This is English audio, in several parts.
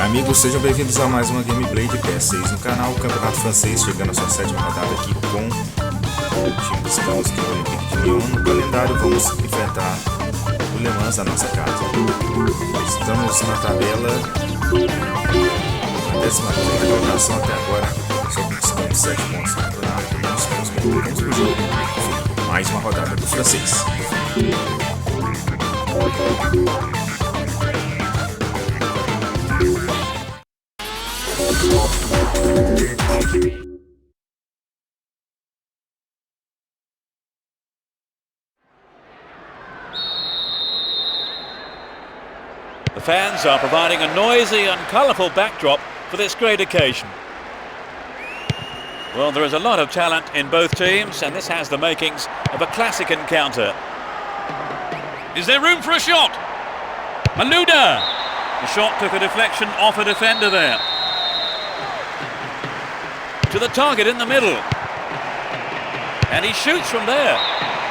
Amigos, sejam bem-vindos a mais uma gameplay de PES6 no canal. O Campeonato Francês chegando à sua 7ª rodada aqui com o time dos Campos do Olympique de Lyon. No calendário vamos enfrentar o Le Mans da nossa casa. Estamos na tabela, a 13ª colocação até agora, só conquistamos 7 pontos no campeonato. Não estamos bem, vamos pro jogo. Mais uma rodada do francês. The fans are providing a noisy and colourful backdrop for this great occasion. Well, there is a lot of talent in both teams, and this has the makings of a classic encounter. Is there room for a shot? Malouda! The shot took a deflection off a defender there. To the target in the middle. And he shoots from there.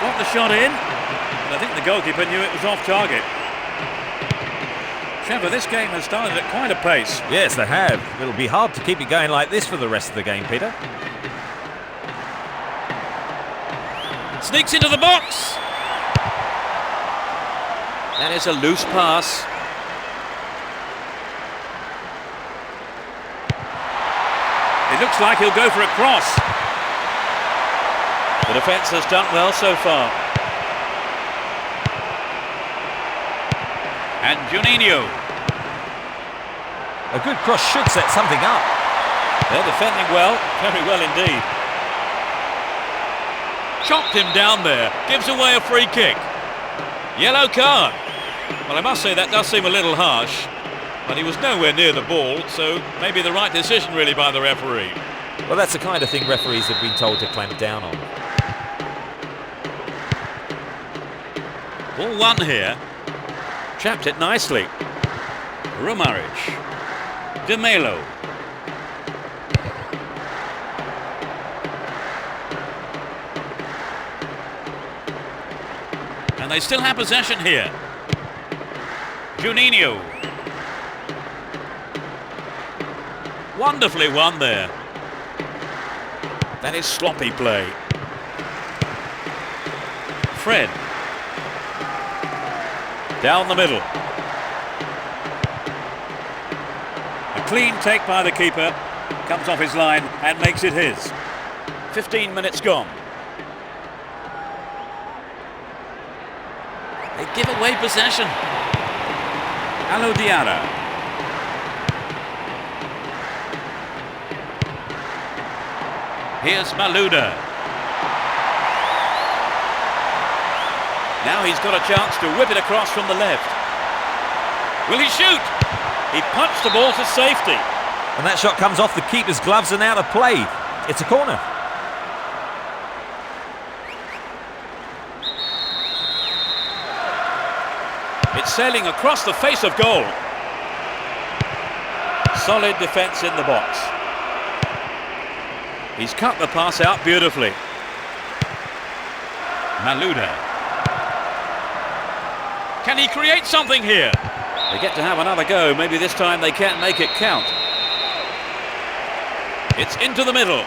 Got the shot in. And I think the goalkeeper knew it was off target. Trevor, this game has started at quite a pace. Yes, they have. It'll be hard to keep it going like this for the rest of the game, Peter. Sneaks into the box. That is a loose pass. It looks like he'll go for a cross. The defence has done well so far. And Juninho. A good cross should set something up. They're defending well, very well indeed. Chopped him down there, gives away a free kick. Yellow card. Well, I must say that does seem a little harsh, but he was nowhere near the ball, so maybe the right decision really by the referee. Well, that's the kind of thing referees have been told to clamp down on. Ball one here. Trapped it nicely. Rumaric. De Melo. And they still have possession here. Juninho. Wonderfully won there. That is sloppy play. Fred. Down the middle. A clean take by the keeper. Comes off his line and makes it his. 15 minutes gone. They give away possession. Alou Diarra. Here's Malouda. Now he's got a chance to whip it across from the left. Will he shoot? He punched the ball to safety. And that shot comes off the keeper's gloves and out of play. It's a corner. It's sailing across the face of goal. Solid defence in the box. He's cut the pass out beautifully. Malouda. Can he create something here? They get to have another go. Maybe this time they can't make it count. It's into the middle.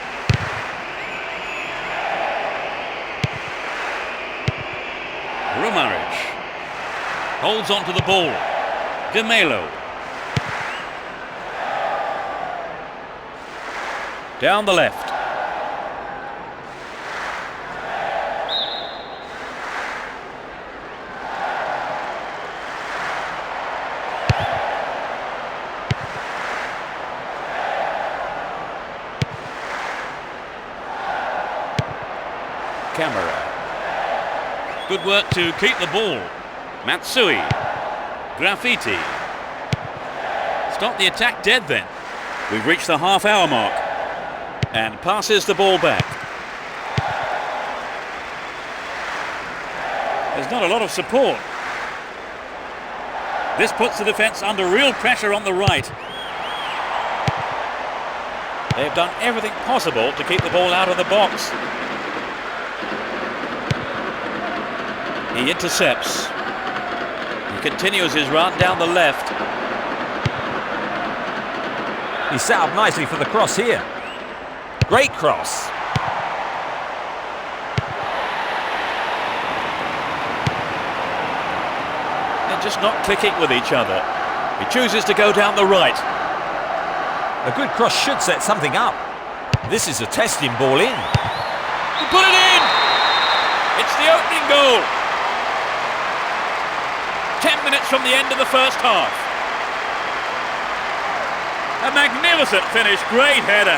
Rumaric. Holds on to the ball. De Melo. Down the left. Camera. Good work to keep the ball. Matsui. Graffiti. Stop the attack dead then. We've reached the half-hour mark. And passes the ball back. There's not a lot of support. This puts the defence under real pressure on the right. They've done everything possible to keep the ball out of the box. He intercepts. He continues his run down the left. He's set up nicely for the cross here. Great cross. They're just not clicking with each other. He chooses to go down the right. A good cross should set something up. This is a testing ball in. He put it in! It's the opening goal. 10 minutes from the end of the first half. A magnificent finish, great header.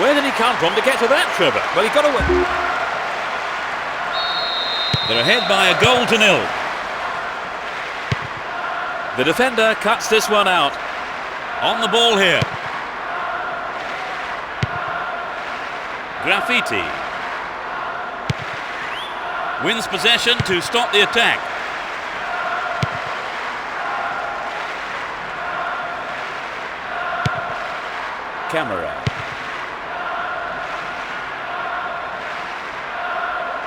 Where did he come from to get to that, Trevor? Well, he got away. They're ahead by a goal to nil. The defender cuts this one out. On the ball here. Graffiti. Wins possession to stop the attack. Camera.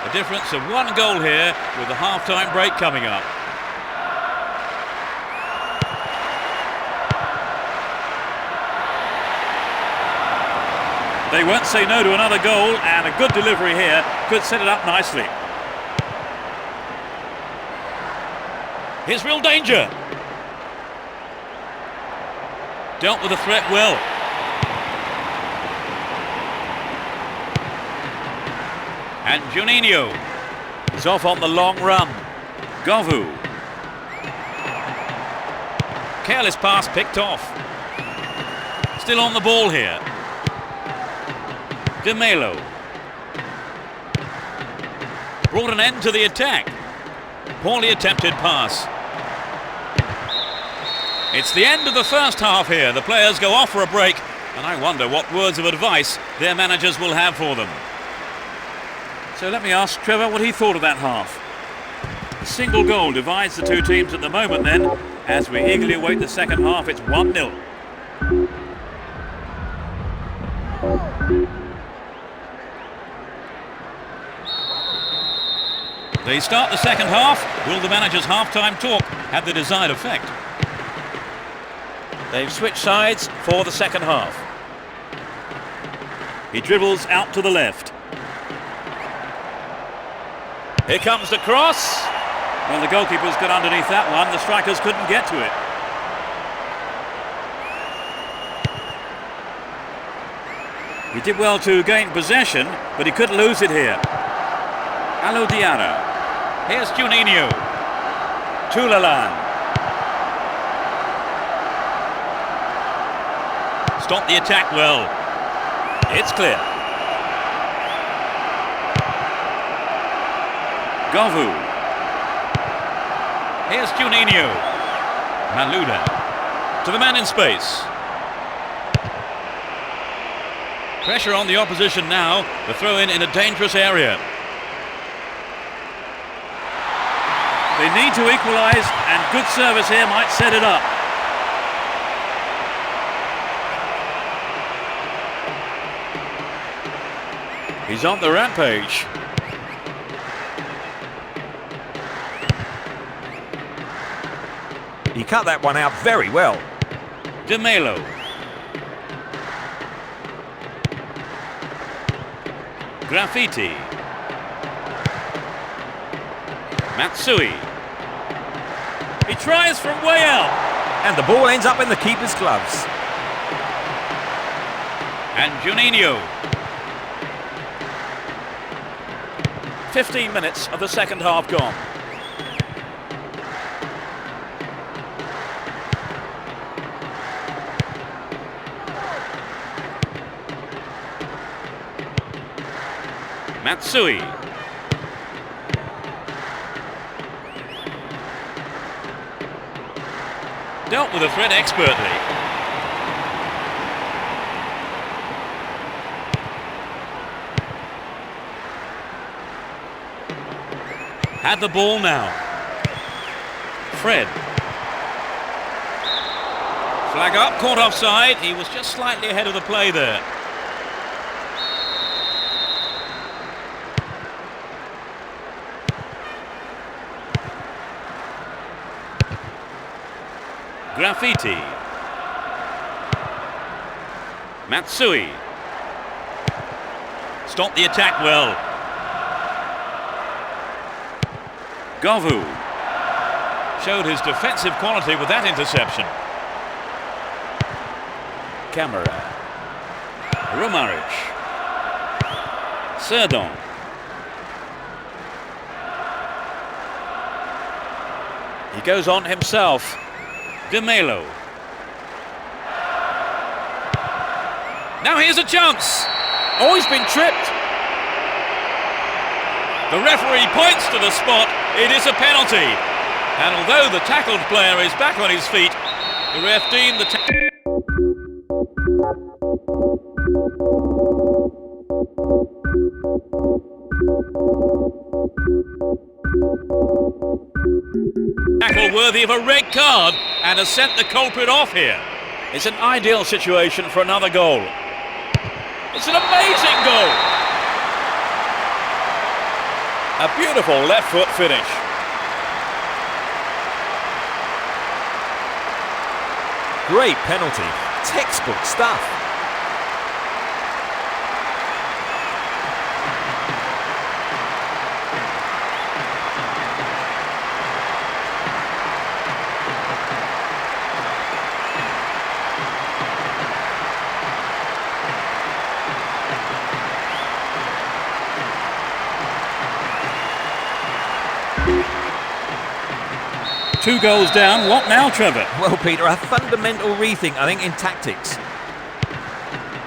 A difference of 1 goal here with the half-time break coming up. They won't say no to another goal, and a good delivery here could set it up nicely. Here's real danger. Dealt with the threat well. And Juninho is off on the long run. Govu. Careless pass picked off. Still on the ball here. De Melo. Brought an end to the attack. Poorly attempted pass. It's the end of the first half here. The players go off for a break, and I wonder what words of advice their managers will have for them. So let me ask Trevor what he thought of that half. A single goal divides the two teams at the moment then. As we eagerly await the second half, it's 1-0. They start the second half. Will the manager's half-time talk have the desired effect? They've switched sides for the second half. He dribbles out to the left. Here comes the cross. Well, the goalkeeper's got underneath that one. The strikers couldn't get to it. He did well to gain possession, but he couldn't lose it here. Alou Diarra. Here's Juninho. Toulalan. Stop the attack well. It's clear. Govu. Here's Juninho. Malouda. To the man in space. Pressure on the opposition now. The throw-in in a dangerous area. They need to equalise, and good service here might set it up. He's on the rampage. He cut that one out very well. De Melo. Graffiti. Matsui. He tries from way out. And the ball ends up in the keeper's gloves. And Juninho. 15 minutes of the second half gone. Matsui. Dealt with the threat expertly. Had the ball now. Fred. Flag up, caught offside. He was just slightly ahead of the play there. Graffiti. Matsui. Stopped the attack well. Govu. Showed his defensive quality with that interception. Camera. Romaric. Serdon. He goes on himself. De Melo. Now here's a chance. Oh, he's been tripped. The referee points to the spot. It is a penalty. And although the tackled player is back on his feet, the ref deemed the tackle worthy of a red card and has sent the culprit off here. It's an ideal situation for another goal. It's an amazing goal. A beautiful left foot finish. Great penalty. Textbook stuff. Two goals down, what now, Trevor? Well, Peter, a fundamental rethink, I think, in tactics.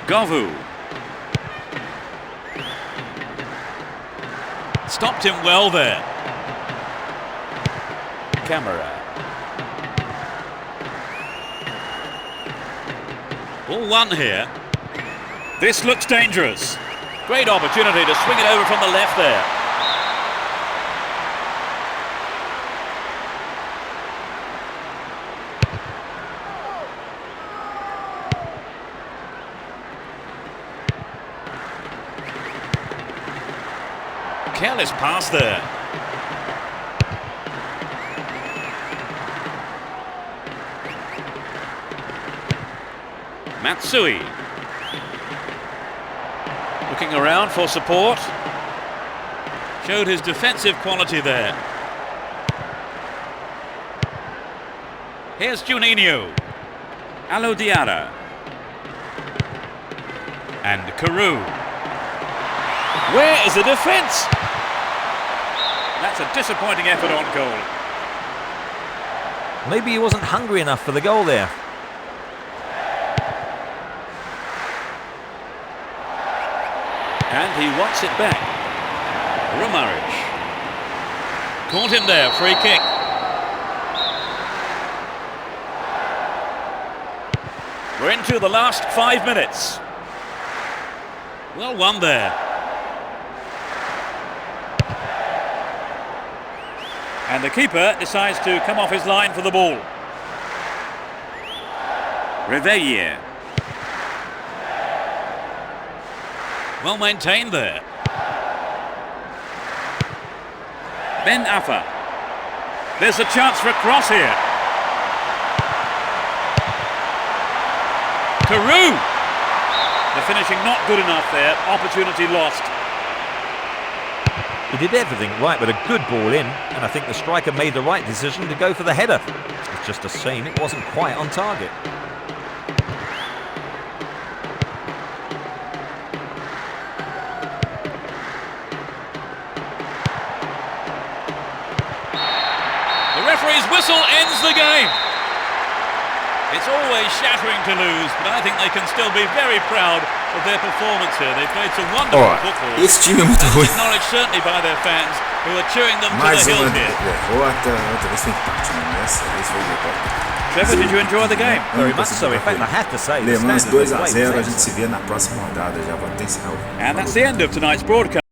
Govu. Stopped him well there. Camera. Ball one here. This looks dangerous. Great opportunity to swing it over from the left there. Careless pass there. Matsui. Looking around for support. Showed his defensive quality there. Here's Juninho. Alo Diarra. And Carew. Where is the defence? That's a disappointing effort on goal. Maybe he wasn't hungry enough for the goal there. And he wants it back. Romaric. Caught him there, free kick. We're into the last 5 minutes. Well won there. And the keeper decides to come off his line for the ball. Reveille. Well maintained there. Ben Affa. There's a chance for a cross here. Carew. The finishing not good enough there. Opportunity lost. He did everything right with a good ball in, and I think the striker made the right decision to go for the header. It's just a shame it wasn't quite on target. The referee's whistle ends the game. It's always shattering to lose, but I think they can still be very proud of their performance here. They played some wonderful football. Esse time é muito ruim. Acknowledged certainly by their fans who are cheering them to Mais the uma hills here. derrota, outra vez foi empate, né? Essa vez foi derrota. Trevor, did you enjoy the game? Very much so. In fact, I have to say, Le Mans the standard of 2 a play was 0, a gente excellent. se vê na próxima rodada, já vou até encerrar o vídeo. And that's the end of tonight's broadcast.